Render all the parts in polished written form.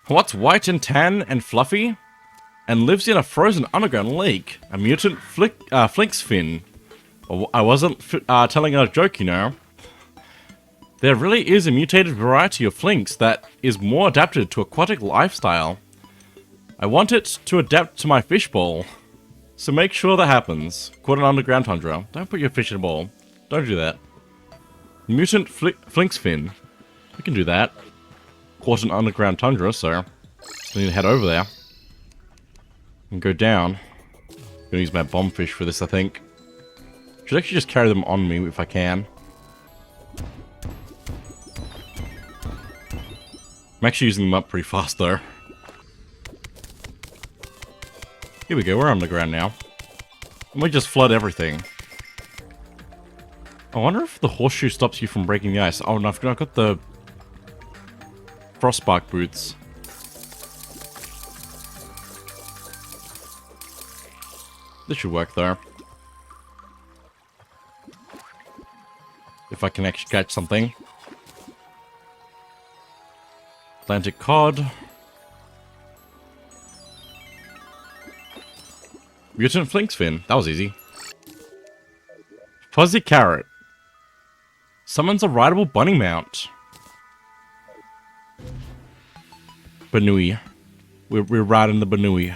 What's white and tan and fluffy? And lives in a frozen underground lake? A mutant flinx fin. I wasn't telling a joke, you know. There really is a mutated variety of flinx that is more adapted to aquatic lifestyle. I want it to adapt to my fishbowl. So make sure that happens. Caught an underground tundra. Don't put your fish in a bowl. Don't do that. Mutant flinx fin. We can do that. Caught an underground tundra, so I need to head over there. And go down. I'm gonna use my bomb fish for this, I think. Should actually just carry them on me if I can. I'm actually using them up pretty fast though. Here we go, we're underground now. And we just flood everything. I wonder if the horseshoe stops you from breaking the ice. Oh no, I've got the frostbark boots. This should work though. If I can actually catch something. Atlantic cod. Mutant flinx fin. That was easy. Fuzzy carrot. Summons a rideable bunny mount. Banui. We're riding the Banui.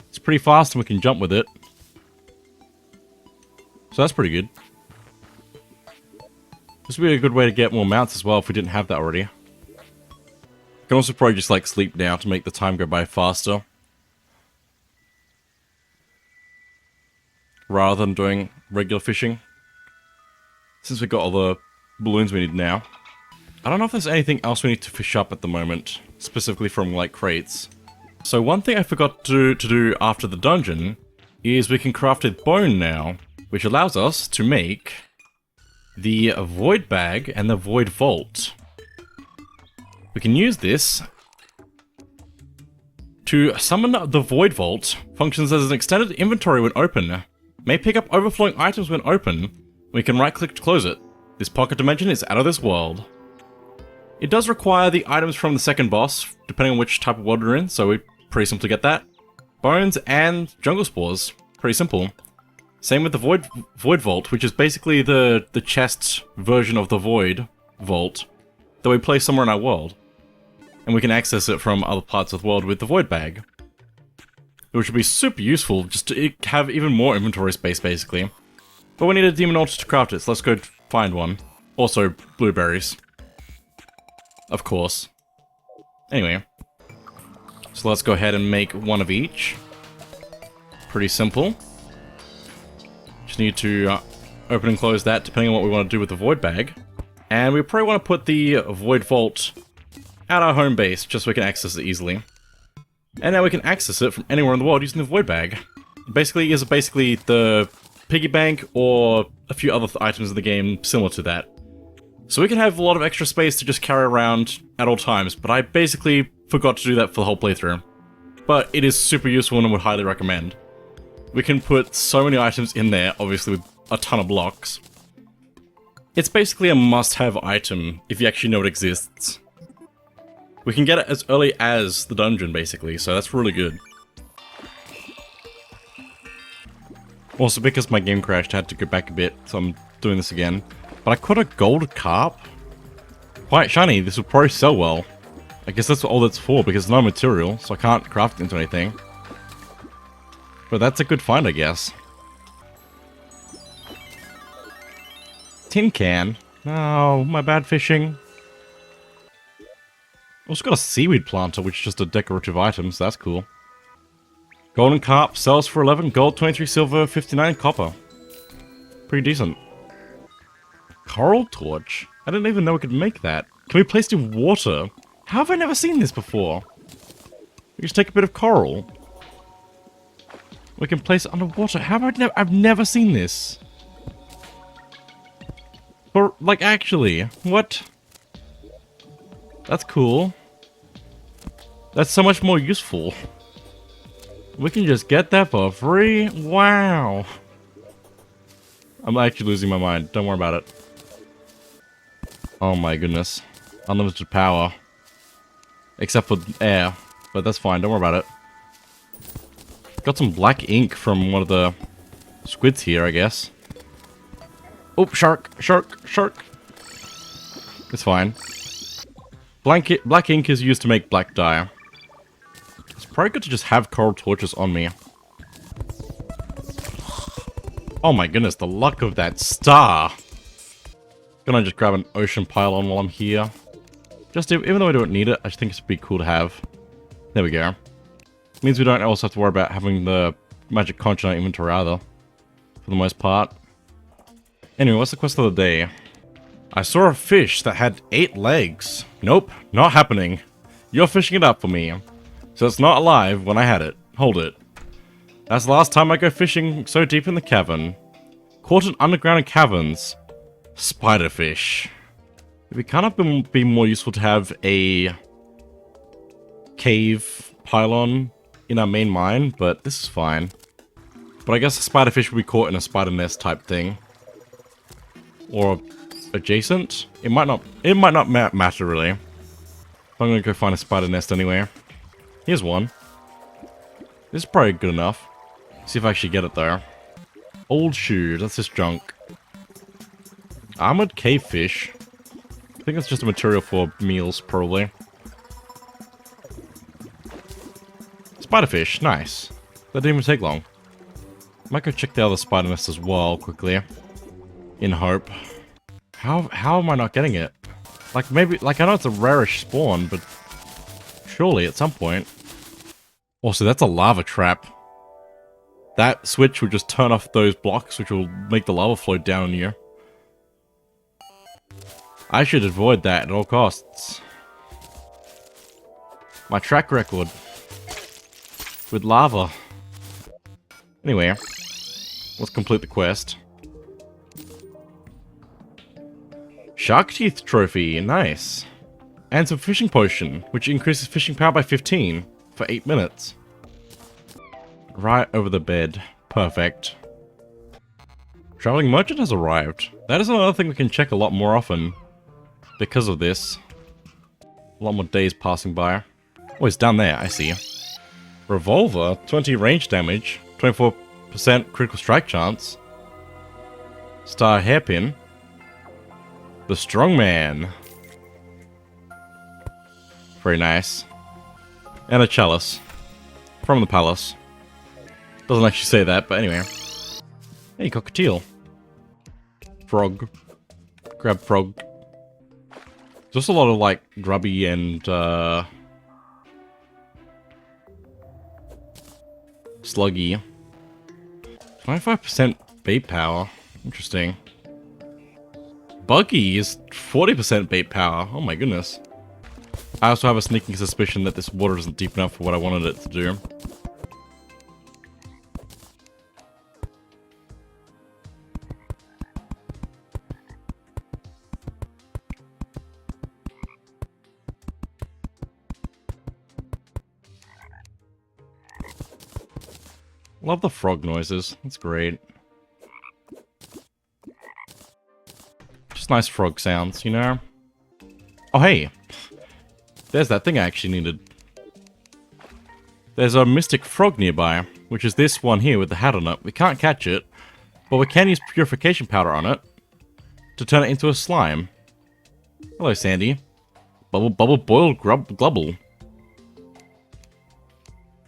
It's pretty fast and we can jump with it. So that's pretty good. This would be a good way to get more mounts as well if we didn't have that already. Can also probably just like sleep now to make the time go by faster. Rather than doing regular fishing. Since we got all the balloons we need now. I don't know if there's anything else we need to fish up at the moment. Specifically from like crates. So one thing I forgot to do after the dungeon is we can craft a bone now. Which allows us to make the void bag and the void vault. We can use this to summon the void vault. Functions as an extended inventory when open. May pick up overflowing items when open. We can right click to close it. This pocket dimension is out of this world. It does require the items from the second boss, depending on which type of world we're in, so it's pretty simple to get that. Bones and jungle spores. Pretty simple. Same with the void vault, which is basically the chest version of the void vault that we place somewhere in our world. And we can access it from other parts of the world with the void bag. Which would be super useful just to have even more inventory space, basically. But we need a demon altar to craft it, so let's go find one. Also, blueberries. Of course. Anyway. So let's go ahead and make one of each. Pretty simple. Just need to open and close that depending on what we want to do with the void bag. And we probably want to put the void vault at our home base just so we can access it easily. And now we can access it from anywhere in the world using the void bag. Basically is the piggy bank or a few other items in the game similar to that. So we can have a lot of extra space to just carry around at all times, but I basically forgot to do that for the whole playthrough. But it is super useful and I would highly recommend. We can put so many items in there, obviously with a ton of blocks. It's basically a must-have item if you actually know it exists. We can get it as early as the dungeon, basically, so that's really good. Also, because my game crashed, I had to go back a bit, so I'm doing this again. But I caught a gold carp. Quite shiny, this will probably sell well. I guess that's all that's for, because there's no material, so I can't craft it into anything. But that's a good find, I guess. Tin can. Oh, my bad fishing. Also got a seaweed planter, which is just a decorative item, so that's cool. Golden carp sells for 11 gold, 23 silver, 59 copper. Pretty decent. Coral torch? I didn't even know we could make that. Can we place it in water? How have I never seen this before? We just take a bit of coral. We can place it underwater. How have I've never seen this. But, like, actually, what? That's cool. That's so much more useful. We can just get that for free? Wow. I'm actually losing my mind. Don't worry about it. Oh my goodness. Unlimited power. Except for air. But that's fine, don't worry about it. Got some black ink from one of the squids here, I guess. Oh, shark, shark, shark. It's fine. Black ink is used to make black dye. It's probably good to just have coral torches on me. Oh my goodness, the luck of that star! Gonna just grab an ocean pylon while I'm here. Just even though I don't need it, I just think it'd be cool to have. There we go. Means we don't also have to worry about having the magic conch in our inventory either. For the most part. Anyway, what's the quest of the day? I saw a fish that had 8 legs. Nope, not happening. You're fishing it up for me. So it's not alive when I had it. Hold it. That's the last time I go fishing so deep in the cavern. Caught in underground caverns. Spiderfish. It'd be kind of be more useful to have a cave pylon in our main mine, but this is fine. But I guess a spiderfish would be caught in a spider nest type thing. Or adjacent. It might not matter really. I'm gonna go find a spider nest anyway. Here's one. This is probably good enough. See if I actually get it though. Old shoes, that's just junk. Armored cave fish. I think that's just a material for meals, probably. Spiderfish, nice. That didn't even take long. Might go check the other spider nest as well, quickly. In hope. How am I not getting it? Like, maybe, like, I know it's a rarish spawn, but surely at some point. Also, that's a lava trap. That switch will just turn off those blocks, which will make the lava flow down on you. I should avoid that at all costs. My track record with lava. Anyway, let's complete the quest. Shark Teeth Trophy, nice. And some fishing potion, which increases fishing power by 15 for 8 minutes. Right over the bed. Perfect. Traveling merchant has arrived. That is another thing we can check a lot more often. Because of this. A lot more days passing by. Oh, it's down there, I see. Revolver, 20 range damage, 24% critical strike chance. Star hairpin. The strongman. Very nice. And a chalice. From the palace. Doesn't actually say that, but anyway. Hey, cockatiel. Frog. Grab frog. Just a lot of, like, grubby and, sluggy. 25% bait power. Interesting. Buggy is 40% bait power. Oh my goodness. I also have a sneaking suspicion that this water isn't deep enough for what I wanted it to do. Love the frog noises. That's great. Just nice frog sounds, you know? Oh, hey. There's that thing I actually needed. There's a mystic frog nearby, which is this one here with the hat on it. We can't catch it, but we can use purification powder on it to turn it into a slime. Hello, Sandy. Bubble, bubble, boil, grub, glubble.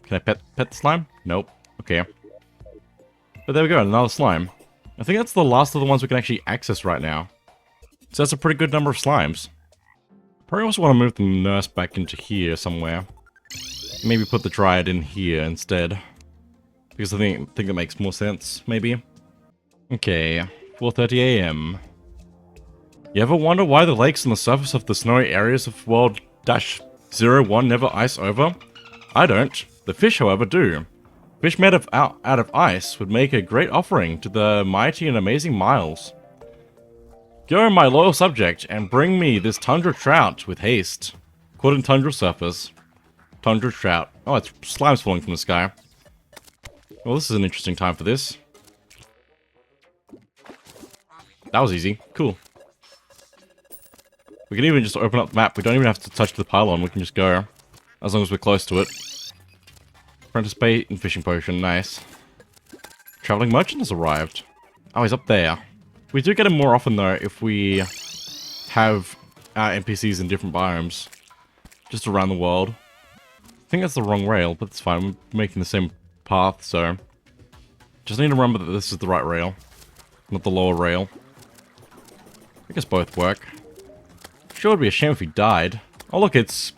Can I pet the slime? Nope. Okay. But there we go, another slime. I think that's the last of the ones we can actually access right now. So that's a pretty good number of slimes. Probably also want to move the nurse back into here somewhere. Maybe put the dryad in here instead. Because I think that makes more sense, maybe. Okay, 4:30 AM. You ever wonder why the lakes on the surface of the snowy areas of World-01 never ice over? I don't. The fish, however, do. Fish made out of ice would make a great offering to the mighty and amazing Miles. Go, my loyal subject, and bring me this tundra trout with haste. Caught in tundra surface. Tundra trout. Oh, it's slime's falling from the sky. Well, this is an interesting time for this. That was easy. Cool. We can even just open up the map. We don't even have to touch the pylon. We can just go. As long as we're close to it. Apprentice bait and fishing potion, nice. Traveling merchant has arrived. Oh, he's up there. We do get him more often though if we have our NPCs in different biomes. Just around the world. I think that's the wrong rail, but it's fine. We're making the same path, so... Just need to remember that this is the right rail. Not the lower rail. I guess both work. Sure would be a shame if he died. Oh look, it's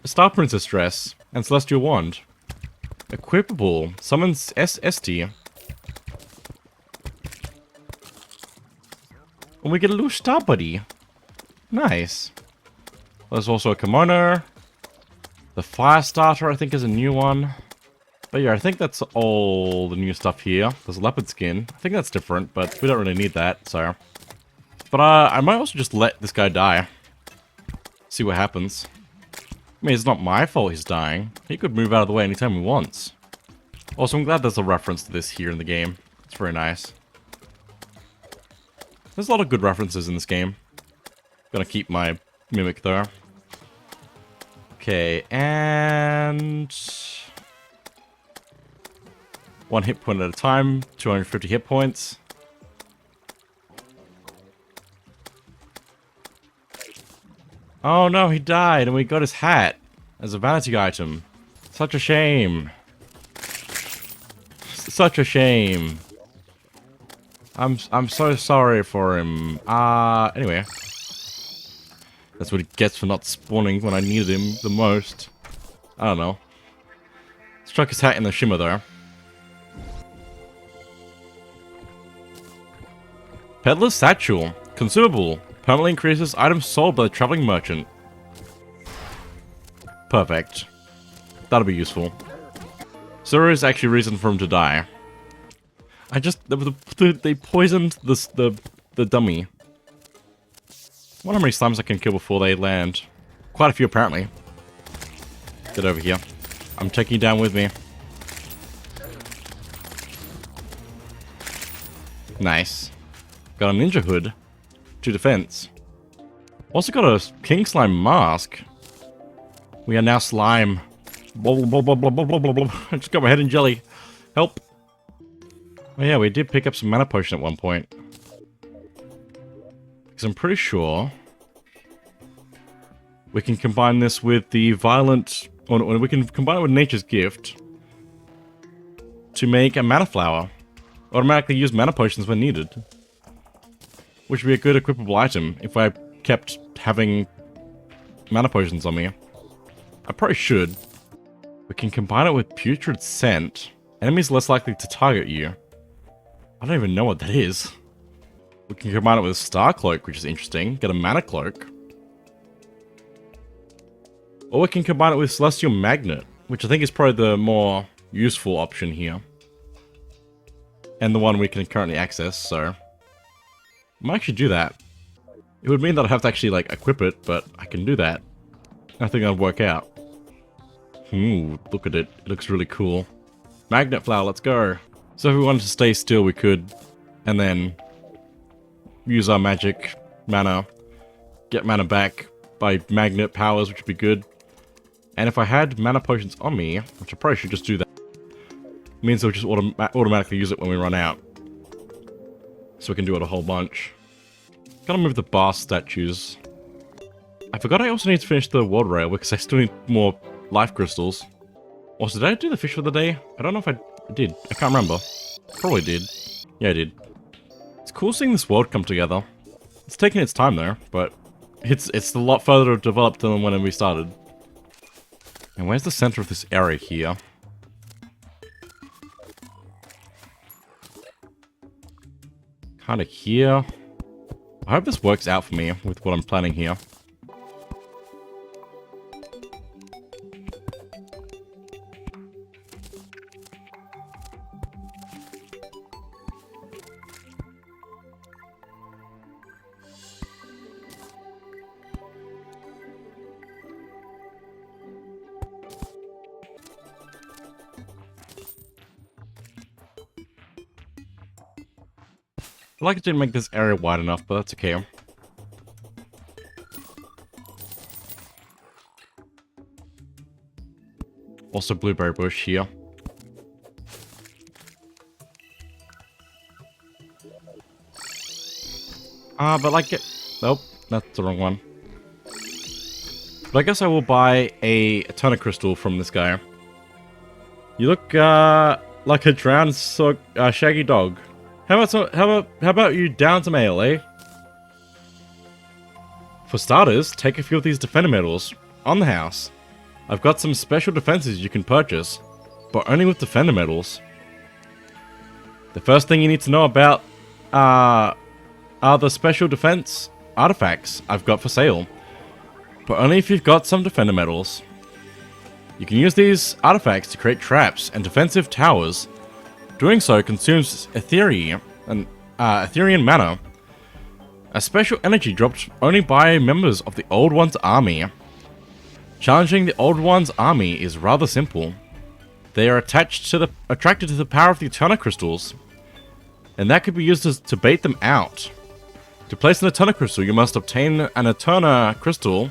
Star Princess dress and Celestial Wand. Equipable. Summons SST. And we get a little star buddy. Nice. There's also a kimono. The fire starter, I think, is a new one. But yeah, I think that's all the new stuff here. There's a leopard skin. I think that's different, but we don't really need that, so... But I might also just let this guy die. See what happens. I mean, it's not my fault he's dying. He could move out of the way anytime he wants. Also, I'm glad there's a reference to this here in the game. It's very nice. There's a lot of good references in this game. Gonna keep my mimic though. Okay, and... 1 hit point at a time, 250 hit points. Oh no, he died and we got his hat as a vanity item. Such a shame. Such a shame. I'm so sorry for him. Anyway. That's what he gets for not spawning when I needed him the most. I don't know. Struck his hat in the shimmer though. Peddler's Satchel. Consumable. Permanently increases items sold by the traveling merchant. Perfect. That'll be useful. So there is actually reason for him to die. They poisoned the dummy. I wonder how many slimes I can kill before they land. Quite a few apparently. Get over here. I'm taking you down with me. Nice. Got a ninja hood. 2 defense. Also got a king slime mask. We are now slime. Blah, blah, blah, blah, blah, blah, blah, blah. I just got my head in jelly. Help. Oh yeah, we did pick up some mana potion at one point. Because I'm pretty sure we can combine this with the violent... Or we can combine it with Nature's Gift to make a mana flower. Automatically use mana potions when needed. Which would be a good equipable item if I kept having mana potions on me. I probably should. We can combine it with Putrid Scent. Enemies less likely to target you. I don't even know what that is. We can combine it with Star Cloak, which is interesting. Get a mana cloak. Or we can combine it with Celestial Magnet, which I think is probably the more useful option here. And the one we can currently access, so... I might actually do that. It would mean that I'd have to actually, like, equip it, but I can do that. I think that'll work out. Ooh, look at it. It looks really cool. Magnet flower, let's go. So if we wanted to stay still, we could. And then use our magic mana. Get mana back by magnet powers, which would be good. And if I had mana potions on me, which I probably should just do that, means they'll just automatically use it when we run out. So we can do it a whole bunch. Gotta move the bar statues. I forgot I also need to finish the world rail because I still need more life crystals. Also, did I do the fish for the day? I don't know if I did. I can't remember. Probably did. Yeah, I did. It's cool seeing this world come together. It's taking its time though, but it's a lot further developed than when we started. And where's the center of this area here? Kind of here. I hope this works out for me with what I'm planning here. I like it didn't make this area wide enough, but that's okay. Also blueberry bush here. But like it... Nope, that's the wrong one. But I guess I will buy a Eterna Crystal from this guy. You look, like a drowned shaggy dog. How about you down some ale, eh? For starters, take a few of these defender medals on the house. I've got some special defenses you can purchase, but only with defender medals. The first thing you need to know about are the special defense artifacts I've got for sale, but only if you've got some defender medals. You can use these artifacts to create traps and defensive towers. Doing so consumes Etherean mana, a special energy dropped only by members of the Old One's army. Challenging the Old One's army is rather simple. They are attracted to the power of the Eterna Crystals, and that could be used to bait them out. To place an Eterna Crystal, you must obtain an Eterna Crystal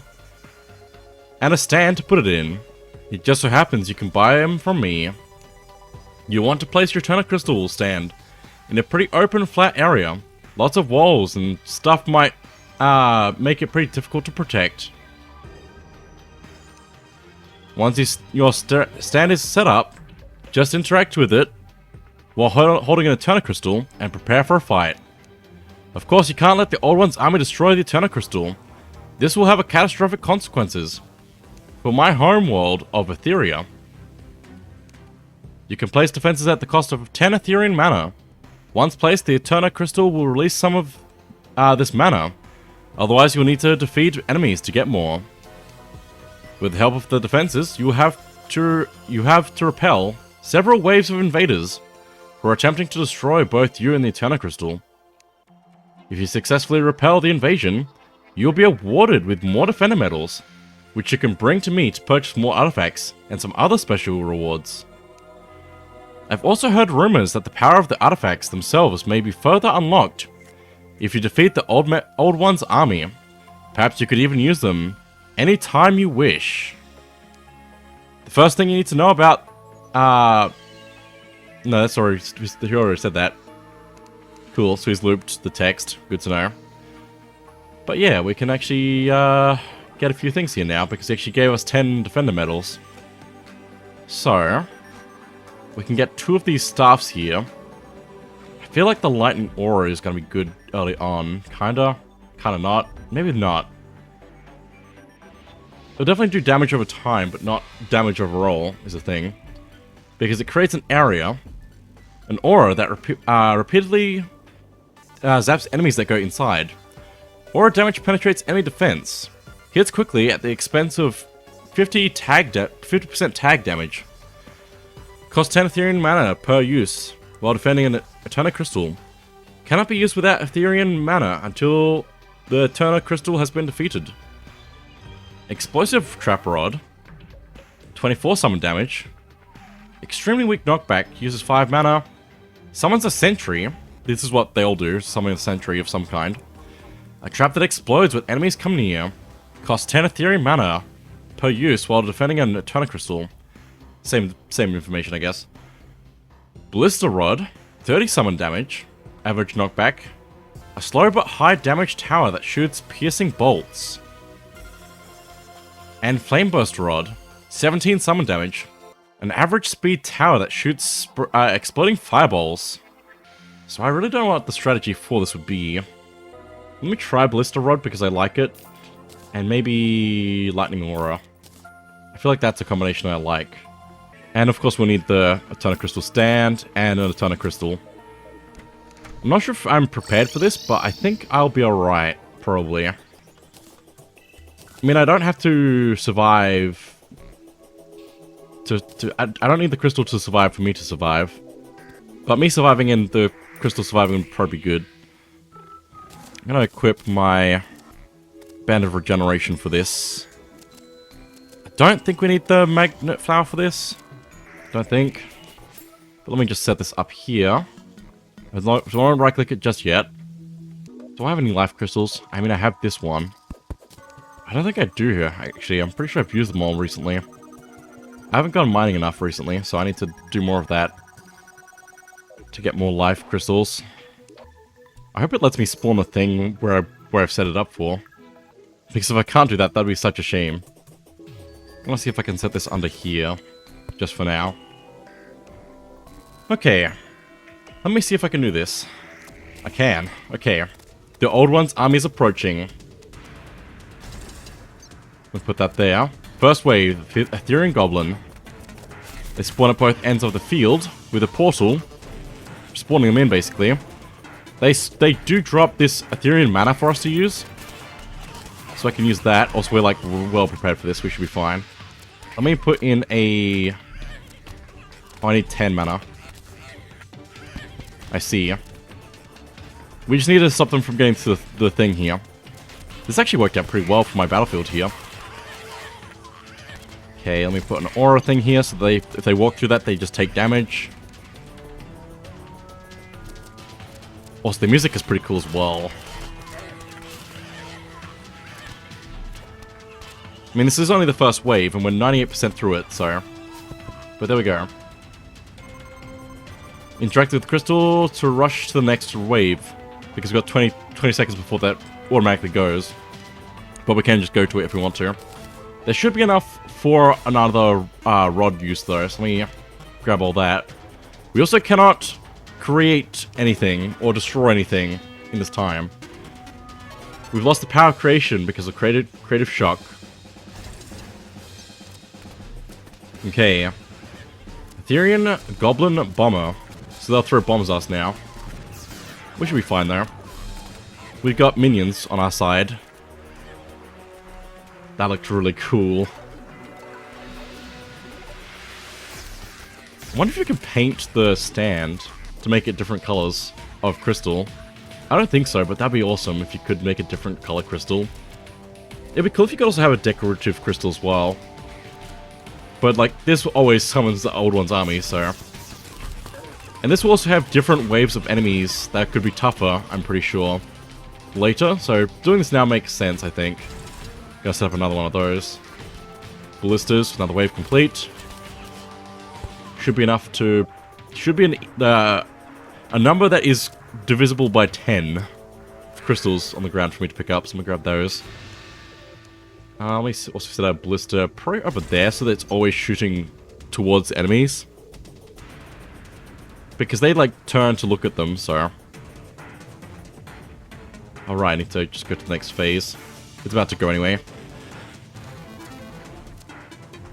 and a stand to put it in. It just so happens you can buy them from me. You want to place your Eterna Crystal stand in a pretty open, flat area. Lots of walls and stuff might make it pretty difficult to protect. Once your stand is set up, just interact with it while holding an Eterna Crystal and prepare for a fight. Of course, you can't let the Old One's army destroy the Eterna Crystal. This will have catastrophic consequences for my home world of Etheria. You can place defenses at the cost of 10 Etherean mana. Once placed, the Eterna Crystal will release some of this mana. Otherwise, you'll need to defeat enemies to get more. With the help of the defenses, you have to repel several waves of invaders who are attempting to destroy both you and the Eterna Crystal. If you successfully repel the invasion, you'll be awarded with more defender medals, which you can bring to me to purchase more artifacts and some other special rewards. I've also heard rumors that the power of the artifacts themselves may be further unlocked if you defeat the Old One's army. Perhaps you could even use them anytime you wish. The first thing you need to know about... No, that's already... He already said that. Cool, so he's looped the text. Good to know. But yeah, we can actually get a few things here now, because he actually gave us 10 defender medals. So... we can get 2 of these staffs here. I feel like the lightning aura is going to be good early on. Kinda not. Maybe not. It'll definitely do damage over time, but not damage overall, is the thing. Because it creates an area, an aura that repeatedly zaps enemies that go inside. Aura damage penetrates enemy defense. Hits quickly at the expense of 50% tag damage. Costs 10 Etherean mana per use while defending an Eterna Crystal. Cannot be used without Etherean mana until the Eterna Crystal has been defeated. Explosive Trap Rod. 24 summon damage. Extremely weak knockback. Uses 5 mana. Summons a Sentry. This is what they all do. Summon a Sentry of some kind. A trap that explodes when enemies come near. Costs 10 Etherean mana per use while defending an Eterna Crystal. Same information, I guess. Blister Rod, 30 summon damage, average knockback. A slow but high damage tower that shoots piercing bolts. And Flame Burst Rod, 17 summon damage. An average speed tower that shoots exploding fireballs. So I really don't know what the strategy for this would be. Let me try Blister Rod because I like it. And maybe Lightning Aura. I feel like that's a combination I like. And of course we'll need the Eterna Crystal stand and an Eterna Crystal. I'm not sure if I'm prepared for this, but I think I'll be alright, probably. I mean, I don't have to survive... I don't need the crystal to survive for me to survive. But me surviving and the crystal surviving would probably be good. I'm gonna equip my Band of Regeneration for this. I don't think we need the Magnet Flower for this. Don't think. But let me just set this up here. I don't right click it just yet. Do I have any life crystals? I mean, I have this one. I don't think I do here, actually. I'm pretty sure I've used them all recently. I haven't gone mining enough recently, so I need to do more of that to get more life crystals. I hope it lets me spawn a thing where I've set it up for. Because if I can't do that, that'd be such a shame. I want to see if I can set this under here, just for now. Okay, let me see if I can do this. I can. Okay, the Old One's army is approaching. We'll put that there. First wave, the Etherean Goblin. They spawn at both ends of the field with a portal, spawning them in basically. They do drop this Etherean mana for us to use, so I can use that. Also, we're like well prepared for this. We should be fine. Let me put in a... Oh, I need 10 mana. I see. We just need to stop them from getting to the thing here. This actually worked out pretty well for my battlefield here. Okay, let me put an aura thing here so if they walk through that, they just take damage. Also, the music is pretty cool as well. I mean, this is only the first wave, and we're 98% through it, so... But there we go. Interact with the crystal to rush to the next wave. Because we've got 20 seconds before that automatically goes. But we can just go to it if we want to. There should be enough for another rod use, though, so let me grab all that. We also cannot create anything or destroy anything in this time. We've lost the power of creation because of creative shock. Okay. Etherean Goblin Bomber. So they'll throw bombs at us now. We should be fine though. We've got minions on our side. That looked really cool. I wonder if you can paint the stand to make it different colors of crystal. I don't think so, but that'd be awesome if you could make a different color crystal. It'd be cool if you could also have a decorative crystal as well. But, like, this always summons the Old One's army, so... And this will also have different waves of enemies that could be tougher, I'm pretty sure, later. So, doing this now makes sense, I think. Gotta set up another one of those. Ballistas, another wave complete. Should be enough to... Should be a number that is divisible by 10 crystals on the ground for me to pick up, so I'm gonna grab those. Let me also set out a ballista probably over there so that it's always shooting towards enemies. Because they, like, turn to look at them, so... Alright, I need to just go to the next phase. It's about to go anyway.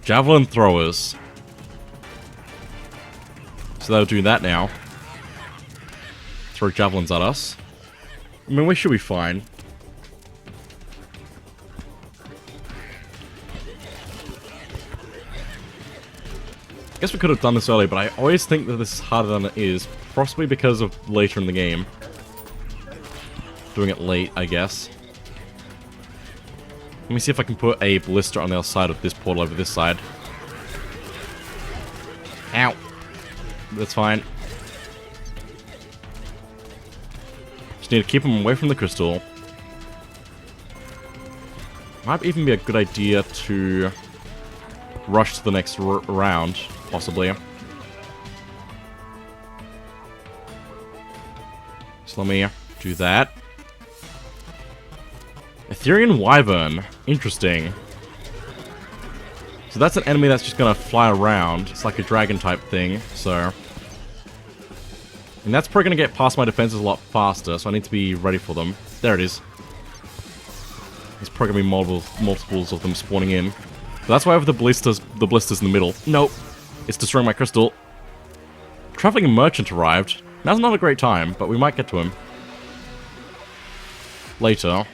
Javelin throwers. So they'll do that now. Throw javelins at us. I mean, we should be fine. I guess we could have done this earlier, but I always think that this is harder than it is. Possibly because of later in the game. Doing it late, I guess. Let me see if I can put a ballista on the other side of this portal over this side. Ow. That's fine. Just need to keep them away from the crystal. Might even be a good idea to rush to the next round, possibly. So let me do that. Etherean Wyvern. Interesting. So that's an enemy that's just gonna fly around. It's like a dragon type thing, so... And that's probably gonna get past my defenses a lot faster, so I need to be ready for them. There it is. There's probably gonna be multiples of them spawning in. But that's why I have the blisters in the middle. Nope. It's destroying my crystal. Traveling merchant arrived. Now's not a great time, but we might get to him. Later.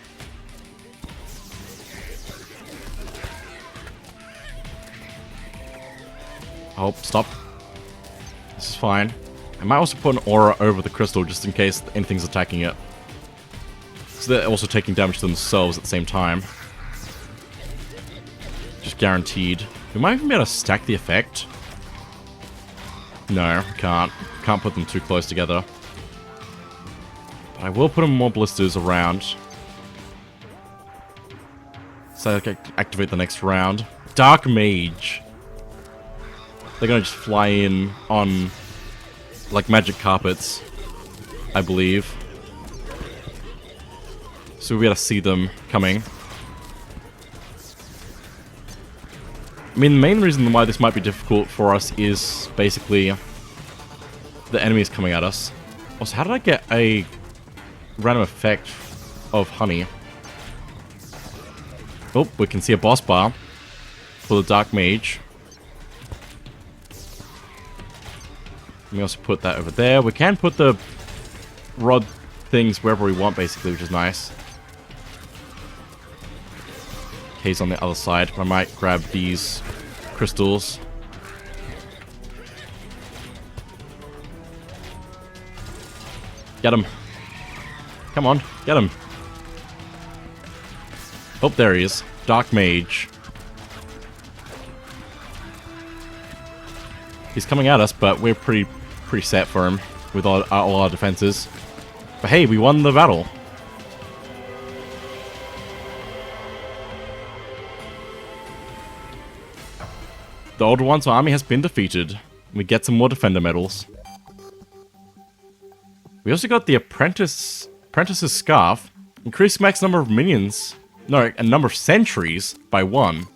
Oh, stop. This is fine. I might also put an aura over the crystal just in case anything's attacking it. So they're also taking damage to themselves at the same time. Just guaranteed. We might even be able to stack the effect. No, can't. Can't put them too close together. But I will put in more blisters around. So I can activate the next round. Dark Mage. They're gonna just fly in on, like, magic carpets, I believe. So we'll be able to see them coming. I mean, the main reason why this might be difficult for us is basically the enemies coming at us. Also, how did I get a random effect of honey? Oh, we can see a boss bar for the Dark Mage. Let me also put that over there. We can put the rod things wherever we want, basically, which is nice. He's on the other side. I might grab these crystals. Get him. Come on, get him. Oh, there he is. Dark Mage. He's coming at us, but we're pretty set for him with all our defenses. But hey, we won the battle. The Old One's army has been defeated. We get some more Defender medals. We also got the Apprentice's Scarf. Increase max number of minions. No, a number of sentries by 1.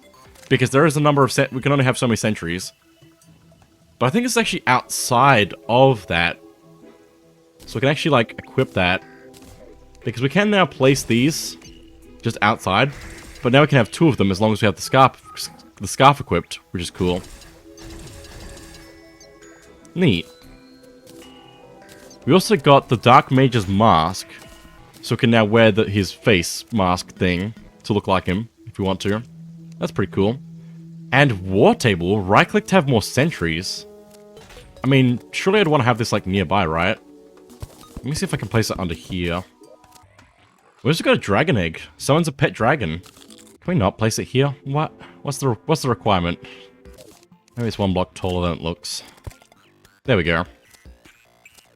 Because there is a number of we can only have so many sentries. But I think it's actually outside of that. So we can actually, like, equip that. Because we can now place these just outside. But now we can have 2 of them as long as we have the scarf equipped, which is cool. Neat. We also got the Dark Mage's mask. So we can now wear his face mask thing to look like him, if we want to. That's pretty cool. And War Table, right-click to have more sentries. I mean, surely I'd want to have this, like, nearby, right? Let me see if I can place it under here. We also got a dragon egg. Someone's a pet dragon. Can we not place it here? What? What's the requirement? Maybe it's 1 block taller than it looks. There we go.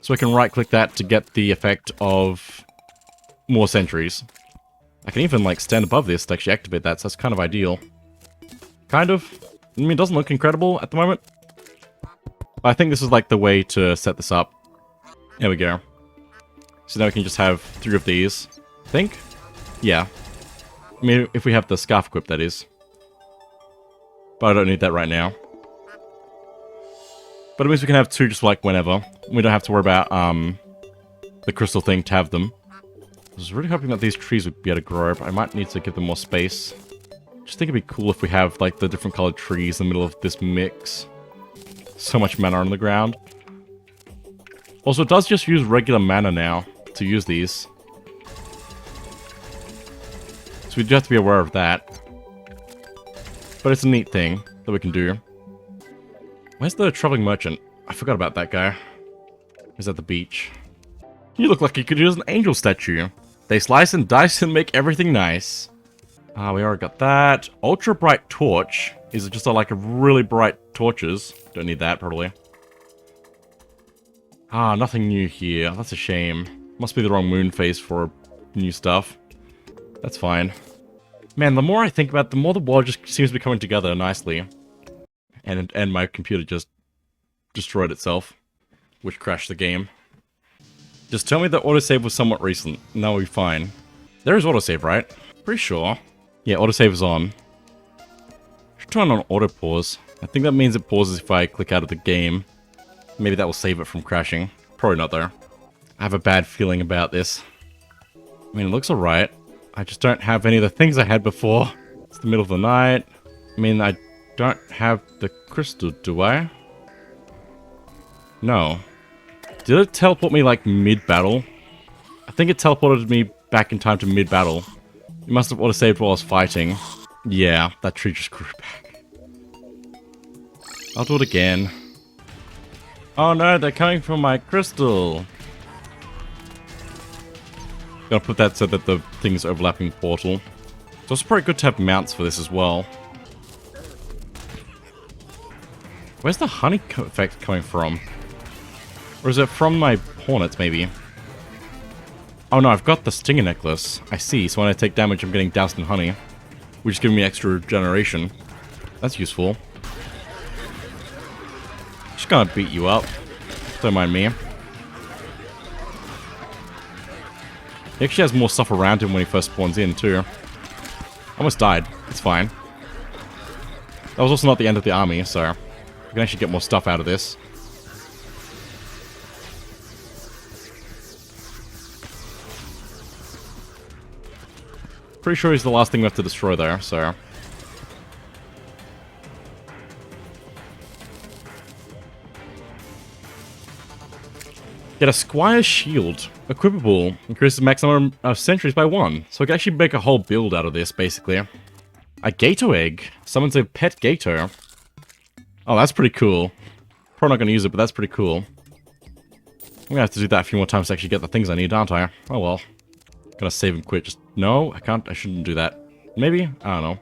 So we can right-click that to get the effect of more sentries. I can even, like, stand above this to actually activate that, so that's kind of ideal. Kind of. I mean, it doesn't look incredible at the moment. But I think this is, like, the way to set this up. There we go. So now we can just have 3 of these. I think? Yeah. I mean, if we have the scarf equipped, that is. But I don't need that right now. But it means we can have 2 just, like, whenever. We don't have to worry about, the crystal thing to have them. I was really hoping that these trees would be able to grow, but I might need to give them more space. Just think it'd be cool if we have, like, the different colored trees in the middle of this mix. So much mana on the ground. Also, it does just use regular mana now to use these. So we do have to be aware of that. But it's a neat thing that we can do. Where's the traveling merchant? I forgot about that guy. He's at the beach. You look like you could use an angel statue. They slice and dice and make everything nice. Ah, we already got that. Ultra bright torch. Is it just like a really bright torches? Don't need that, probably. Ah, nothing new here. That's a shame. Must be the wrong moon phase for new stuff. That's fine. Man, the more I think about it, the more the world just seems to be coming together nicely. And my computer just destroyed itself, which crashed the game. Just tell me that autosave was somewhat recent, and that will be fine. There is autosave, right? Pretty sure. Yeah, autosave is on. Should turn on auto pause. I think that means it pauses if I click out of the game. Maybe that will save it from crashing. Probably not, though. I have a bad feeling about this. I mean, it looks alright. I just don't have any of the things I had before. It's the middle of the night. I mean, I don't have the crystal, do I? No. Did it teleport me, like, mid-battle? I think it teleported me back in time to mid-battle. It must have auto-saved while I was fighting. Yeah, that tree just grew back. I'll do it again. Oh no, they're coming from my crystal. Gotta put that so that the thing is overlapping portal. So it's probably good to have mounts for this as well. Where's the honey effect coming from? Or is it from my hornets, maybe? Oh no, I've got the stinger necklace. I see, so when I take damage, I'm getting doused in honey. Which is giving me extra regeneration. That's useful. Just gonna beat you up. Don't mind me. He actually has more stuff around him when he first spawns in, too. Almost died. It's fine. That was also not the end of the army, so we can actually get more stuff out of this. Pretty sure he's the last thing we have to destroy there, so... Get a Squire's Shield. Equipable. Increases the maximum of centuries by 1. So we can actually make a whole build out of this, basically. A Gato Egg. Summons a pet Gato. Oh, that's pretty cool. Probably not going to use it, but that's pretty cool. I'm going to have to do that a few more times to actually get the things I need, aren't I? Oh well. Gonna save and quit. Just... No, I can't. I shouldn't do that. Maybe? I don't know.